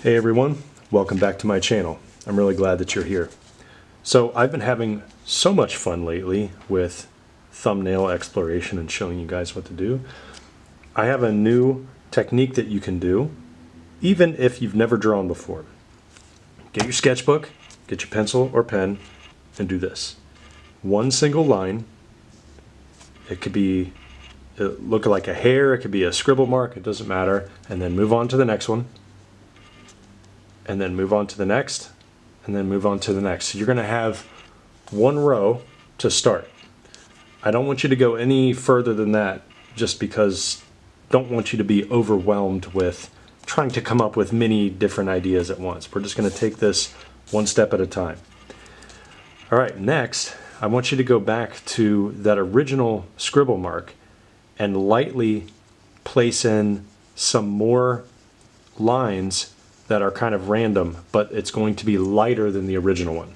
Hey everyone, welcome back to my channel. I'm really glad that you're here. So I've been having so much fun lately with thumbnail exploration and showing you guys what to do. I have a new technique that you can do even if you've never drawn before. Get your sketchbook, get your pencil or pen, and do this. One single line. It could be look like a hair, it could be a scribble mark, it doesn't matter, and then move on to the next one. And then move on to the next, and then move on to the next. So you're going to have one row to start. I don't want you to go any further than that just because I don't want you to be overwhelmed with trying to come up with many different ideas at once. We're just going to take this one step at a time. All right, next, I want you to go back to that original scribble mark and lightly place in some more lines that are kind of random, but it's going to be lighter than the original one.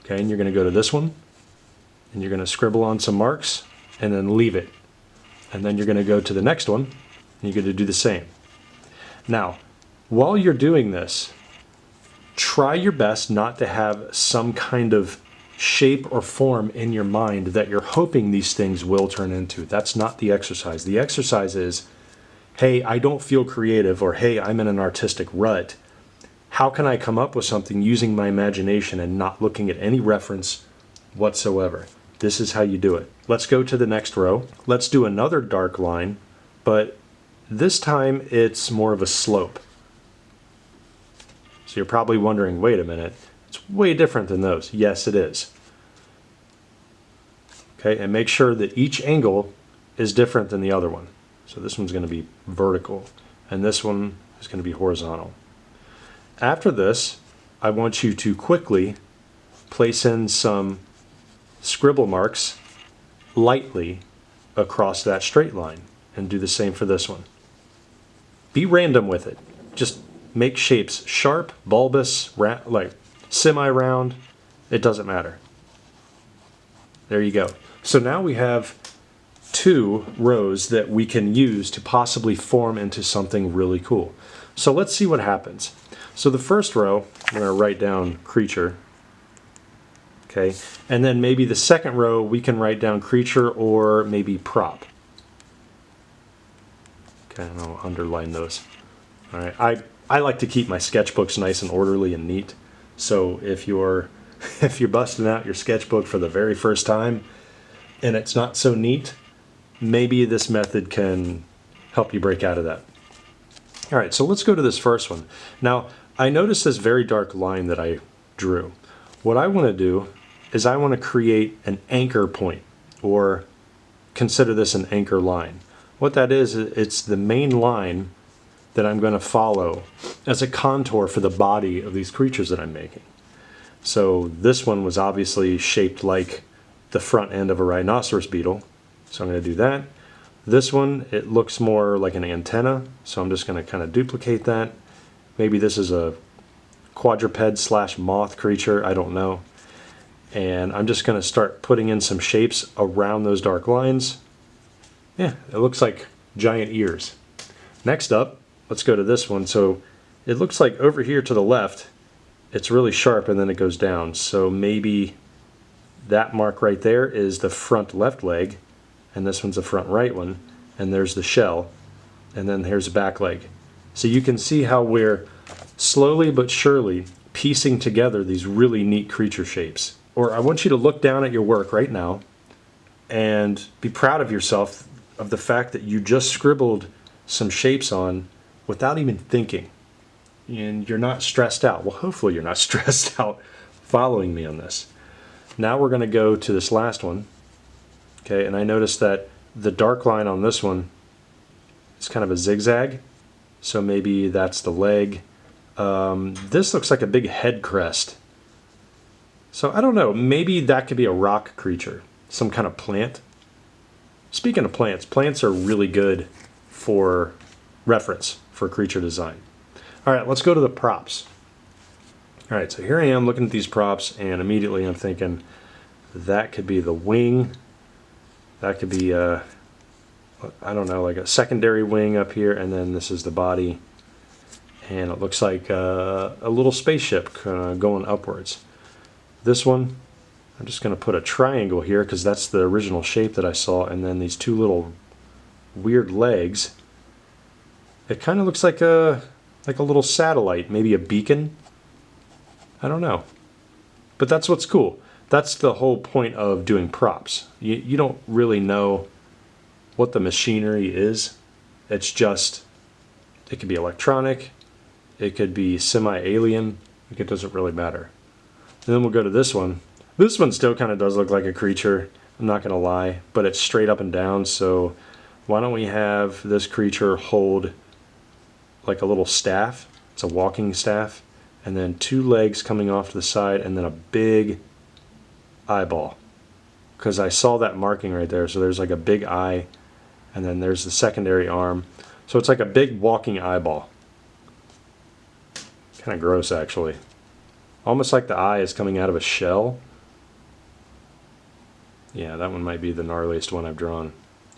Okay, and you're going to go to this one, and you're going to scribble on some marks, and then leave it. And then you're going to go to the next one, and you're going to do the same. Now, while you're doing this, try your best not to have some kind of shape or form in your mind that you're hoping these things will turn into. That's not the exercise. The exercise is, hey, I don't feel creative, or hey, I'm in an artistic rut. How can I come up with something using my imagination and not looking at any reference whatsoever? This is how you do it. Let's go to the next row. Let's do another dark line, but this time it's more of a slope. So you're probably wondering, wait a minute, it's way different than those. Yes, it is. Okay, and make sure that each angle is different than the other one. So this one's going to be vertical, and this one is going to be horizontal. After this, I want you to quickly place in some scribble marks lightly across that straight line, and do the same for this one. Be random with it. Just make shapes sharp, bulbous, like semi-round. It doesn't matter. There you go. So now we have two rows that we can use to possibly form into something really cool. So let's see what happens. So the first row, I'm going to write down creature. Okay, and then maybe the second row we can write down creature or maybe prop. Okay, and I'll underline those. All right, I like to keep my sketchbooks nice and orderly and neat. So if you're busting out your sketchbook for the very first time and it's not so neat, maybe this method can help you break out of that. All right, so let's go to this first one. Now, I noticed this very dark line that I drew. What I want to do is I want to create an anchor point, or consider this an anchor line. What that is, it's the main line that I'm going to follow as a contour for the body of these creatures that I'm making. So this one was obviously shaped like the front end of a rhinoceros beetle. So I'm going to do that. This one, it looks more like an antenna, so I'm just going to kind of duplicate that. Maybe this is a quadruped / moth creature, I don't know. And I'm just going to start putting in some shapes around those dark lines. Yeah, it looks like giant ears. Next up, let's go to this one. So it looks like over here to the left, it's really sharp and then it goes down. So maybe that mark right there is the front left leg, and this one's the front right one, and there's the shell, and then here's the back leg. So you can see how we're slowly but surely piecing together these really neat creature shapes. Or I want you to look down at your work right now and be proud of yourself of the fact that you just scribbled some shapes on without even thinking. And you're not stressed out. Well, hopefully you're not stressed out following me on this. Now we're going to go to this last one. Okay, and I noticed that the dark line on this one is kind of a zigzag. So maybe that's the leg. This looks like a big head crest. So I don't know, maybe that could be a rock creature, some kind of plant. Speaking of plants, plants are really good for reference for creature design. All right, let's go to the props. All right, so here I am looking at these props, and immediately I'm thinking that could be the wing. That could be, I don't know, like a secondary wing up here, and then this is the body. and it looks like a little spaceship going upwards. This one, I'm just going to put a triangle here because that's the original shape that I saw, and then these two little weird legs. It kind of looks like a little satellite, maybe a beacon. I don't know. But that's what's cool. That's the whole point of doing props. You don't really know what the machinery is. It's just, it could be electronic, it could be semi-alien, it doesn't really matter. And then we'll go to this one. This one still kind of does look like a creature, I'm not going to lie, but it's straight up and down, so why don't we have this creature hold like a little staff, it's a walking staff, and then two legs coming off to the side, and then a big eyeball. Because I saw that marking right there, so there's like a big eye, and then there's the secondary arm. So it's like a big walking eyeball. Kind of gross, actually. Almost like the eye is coming out of a shell. Yeah, that one might be the gnarliest one I've drawn.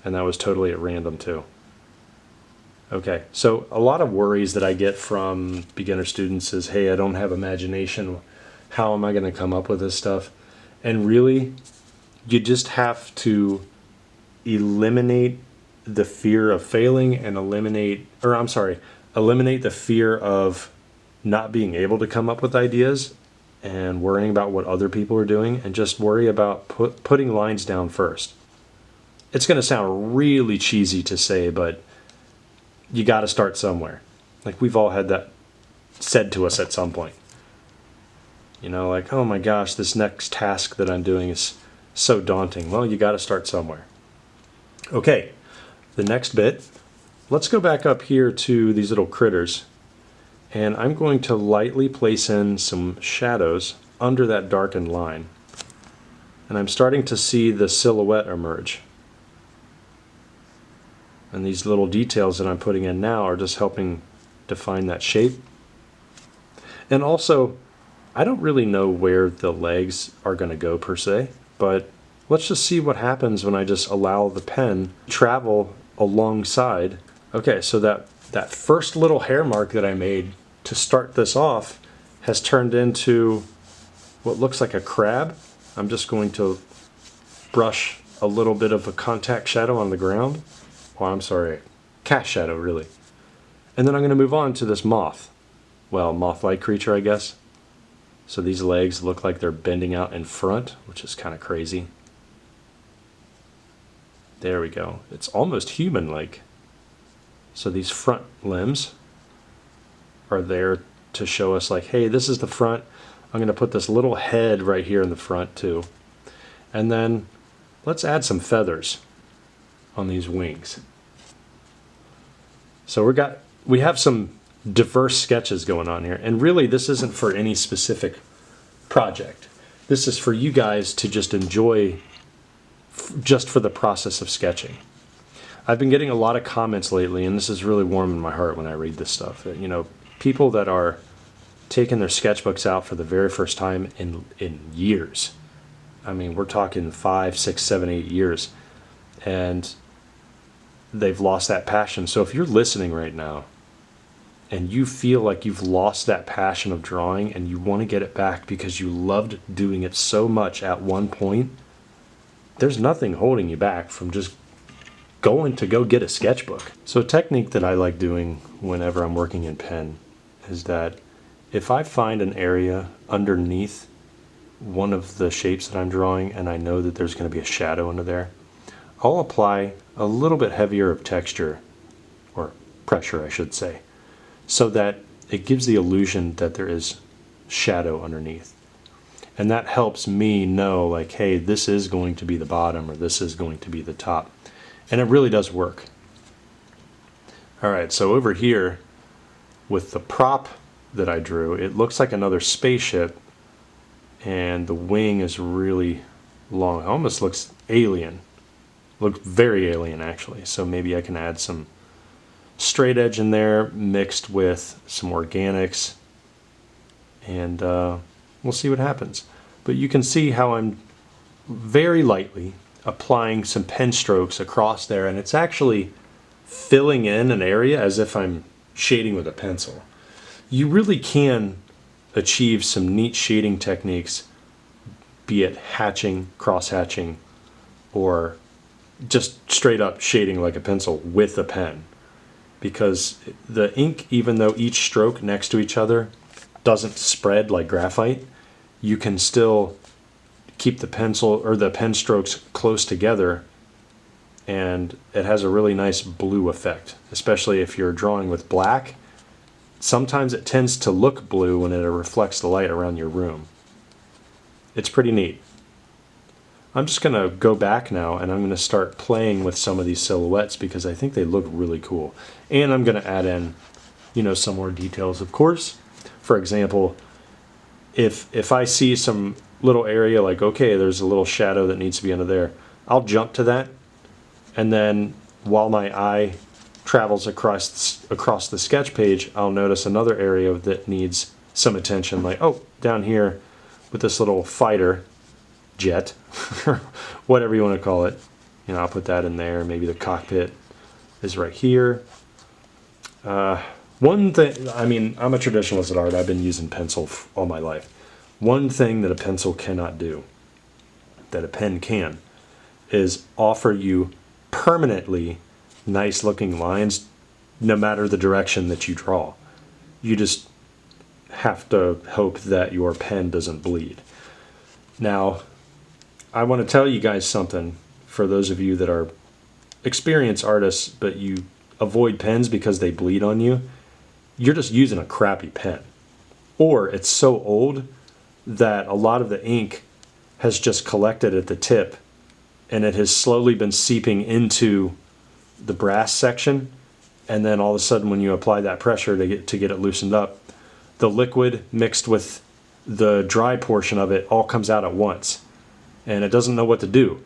And that was totally at random, too. Okay, so a lot of worries that I get from beginner students is, hey, I don't have imagination. How am I going to come up with this stuff? And really, you just have to eliminate the fear of failing and eliminate the fear of not being able to come up with ideas and worrying about what other people are doing, and just worry about putting lines down first. It's going to sound really cheesy to say, but you got to start somewhere. Like, we've all had that said to us at some point. You know, like, oh my gosh, this next task that I'm doing is so daunting. Well, you got to start somewhere. Okay, the next bit, let's go back up here to these little critters. And I'm going to lightly place in some shadows under that darkened line. And I'm starting to see the silhouette emerge. And these little details that I'm putting in now are just helping define that shape. And also, I don't really know where the legs are going to go per se, but let's just see what happens when I just allow the pen to travel alongside. Okay, so that first little hair mark that I made to start this off has turned into what looks like a crab. I'm just going to brush a little bit of a contact shadow on the ground. Oh, I'm sorry, cast shadow, really. And then I'm going to move on to this moth. Well, moth-like creature, I guess. So these legs look like they're bending out in front, which is kind of crazy. There we go. It's almost human-like. So these front limbs are there to show us, like, hey, this is the front. I'm going to put this little head right here in the front, too. And then let's add some feathers on these wings. So we have some diverse sketches going on here, and really this isn't for any specific project. This is for you guys to just enjoy just for the process of sketching. I've been getting a lot of comments lately, and this is really warming my heart when I read this stuff. You know, people that are taking their sketchbooks out for the very first time in years. I mean, we're talking 5, 6, 7, 8 years. And they've lost that passion. So if you're listening right now and you feel like you've lost that passion of drawing and you want to get it back because you loved doing it so much at one point, there's nothing holding you back from just going to go get a sketchbook. So a technique that I like doing whenever I'm working in pen is that if I find an area underneath one of the shapes that I'm drawing and I know that there's going to be a shadow under there, I'll apply a little bit heavier of texture, or pressure I should say, so that it gives the illusion that there is shadow underneath. And that helps me know, like, hey, this is going to be the bottom or this is going to be the top. And it really does work. Alright, so over here with the prop that I drew, it looks like another spaceship and the wing is really long. It almost looks alien. Looks very alien, actually. So maybe I can add some straight edge in there mixed with some organics, and we'll see what happens. But you can see how I'm very lightly applying some pen strokes across there, and it's actually filling in an area as if I'm shading with a pencil. you really can achieve some neat shading techniques, be it hatching, cross hatching, or just straight up shading like a pencil with a pen. Because the ink, even though each stroke next to each other doesn't spread like graphite, you can still keep the pencil or the pen strokes close together, and it has a really nice blue effect, especially if you're drawing with black. Sometimes it tends to look blue when it reflects the light around your room. It's pretty neat. I'm just going to go back now and I'm going to start playing with some of these silhouettes because I think they look really cool. And I'm going to add in, some more details, of course. For example, if I see some little area like, okay, there's a little shadow that needs to be under there, I'll jump to that. And then while my eye travels across the sketch page, I'll notice another area that needs some attention, like, oh, down here with this little fighter jet, or whatever you want to call it. I'll put that in there. Maybe the cockpit is right here. One thing, I'm a traditionalist at art. I've been using pencil all my life. One thing that a pencil cannot do, that a pen can, is offer you permanently nice looking lines no matter the direction that you draw. You just have to hope that your pen doesn't bleed. Now, I want to tell you guys something, for those of you that are experienced artists but you avoid pens because they bleed on you. You're just using a crappy pen, or it's so old that a lot of the ink has just collected at the tip and it has slowly been seeping into the brass section, and then all of a sudden when you apply that pressure to get it loosened up, the liquid mixed with the dry portion of it all comes out at once, and it doesn't know what to do.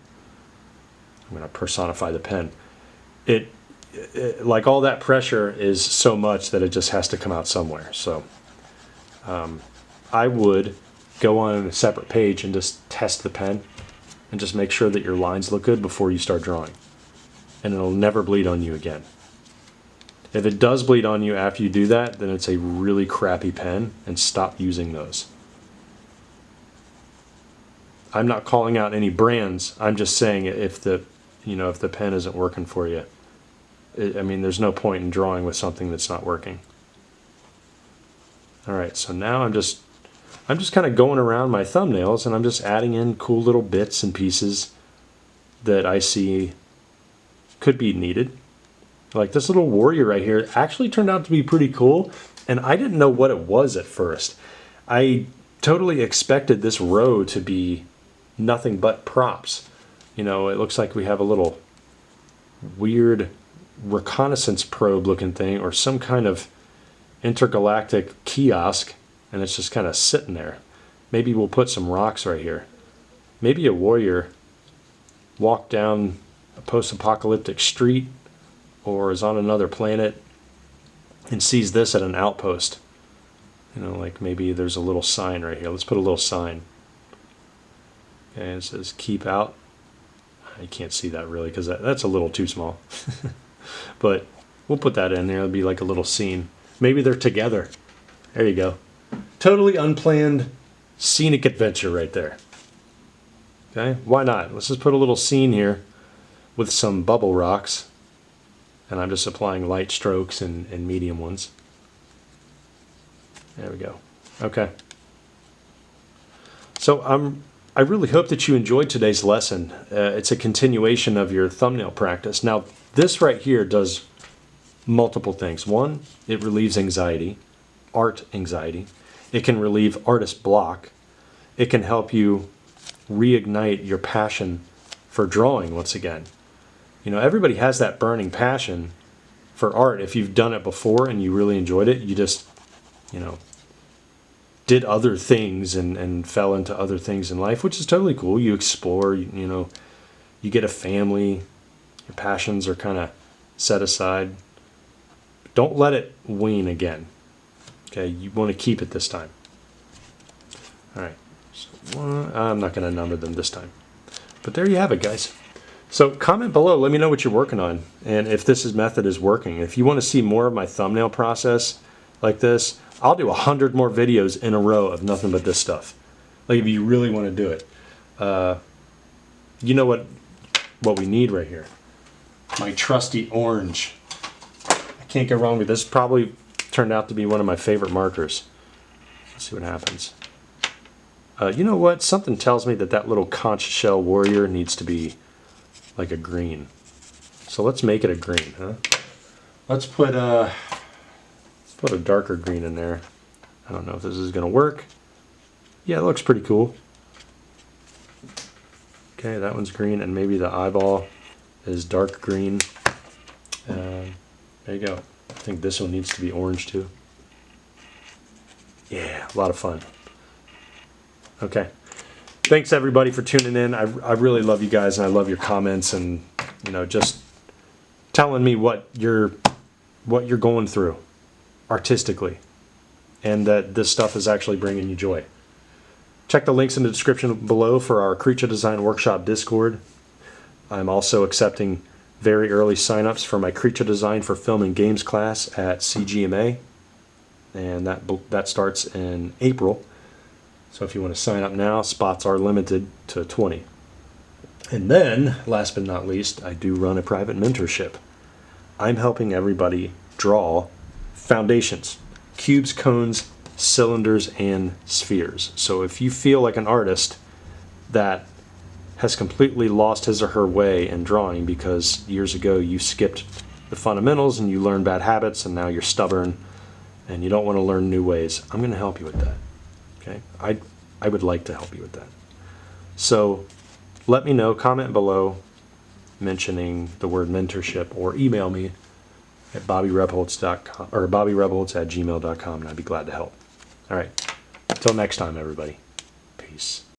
I'm going to personify the pen. It like all that pressure is so much that it just has to come out somewhere. So I would go on a separate page and just test the pen and just make sure that your lines look good before you start drawing, and it'll never bleed on you again. If it does bleed on you after you do that, then it's a really crappy pen, and stop using those. I'm not calling out any brands. I'm just saying if the pen isn't working for you, there's no point in drawing with something that's not working. All right, so now I'm just kind of going around my thumbnails and I'm just adding in cool little bits and pieces that I see could be needed. Like this little warrior right here actually turned out to be pretty cool, and I didn't know what it was at first. I totally expected this row to be nothing but props. It looks like we have a little weird reconnaissance probe looking thing or some kind of intergalactic kiosk, and it's just kind of sitting there. Maybe we'll put some rocks right here. Maybe a warrior walked down a post-apocalyptic street or is on another planet and sees this at an outpost. Like maybe there's a little sign right here. Let's put a little sign. Okay, it says keep out. You can't see that really because that's a little too small. But we'll put that in there. It'll be like a little scene. Maybe they're together. There you go. Totally unplanned scenic adventure right there. Okay, why not? Let's just put a little scene here with some bubble rocks. And I'm just applying light strokes and medium ones. There we go. Okay. So I really hope that you enjoyed today's lesson. It's a continuation of your thumbnail practice. Now, this right here does multiple things. One, it relieves anxiety, art anxiety. It can relieve artist block. It can help you reignite your passion for drawing once again. Everybody has that burning passion for art. If you've done it before and you really enjoyed it, you just, did other things and fell into other things in life, which is totally cool. You explore, you get a family, your passions are kind of set aside. Don't let it wane again. Okay, you want to keep it this time. All right, so I'm not going to number them this time. But there you have it, guys. So comment below, let me know what you're working on and if this method is working. If you want to see more of my thumbnail process, like this, I'll do 100 more videos in a row of nothing but this stuff. Like if you really want to do it. You know what we need right here? My trusty orange. I can't go wrong with this. Probably turned out to be one of my favorite markers. Let's see what happens. You know what? Something tells me that little conch shell warrior needs to be like a green. So let's make it a green, huh? Let's put a darker green in there. I don't know if this is going to work. Yeah, it looks pretty cool. Okay, that one's green, and maybe the eyeball is dark green. There you go. I think this one needs to be orange too. Yeah, a lot of fun. Okay. Thanks everybody for tuning in. I really love you guys, and I love your comments, and just telling me what you're going through artistically, and that this stuff is actually bringing you joy. Check the links in the description below for our Creature Design Workshop Discord. I'm also accepting very early signups for my Creature Design for Film and Games class at CGMA, and that starts in April. So if you want to sign up now, spots are limited to 20. And then, last but not least, I do run a private mentorship. I'm helping everybody draw foundations, cubes, cones, cylinders, and spheres. So if you feel like an artist that has completely lost his or her way in drawing because years ago you skipped the fundamentals and you learned bad habits and now you're stubborn and you don't want to learn new ways, I'm going to help you with that. Okay? I would like to help you with that. So let me know, comment below mentioning the word mentorship, or email me at bobbyrebholz.com or bobbyrebholz@gmail.com, and I'd be glad to help. All right. Until next time, everybody. Peace.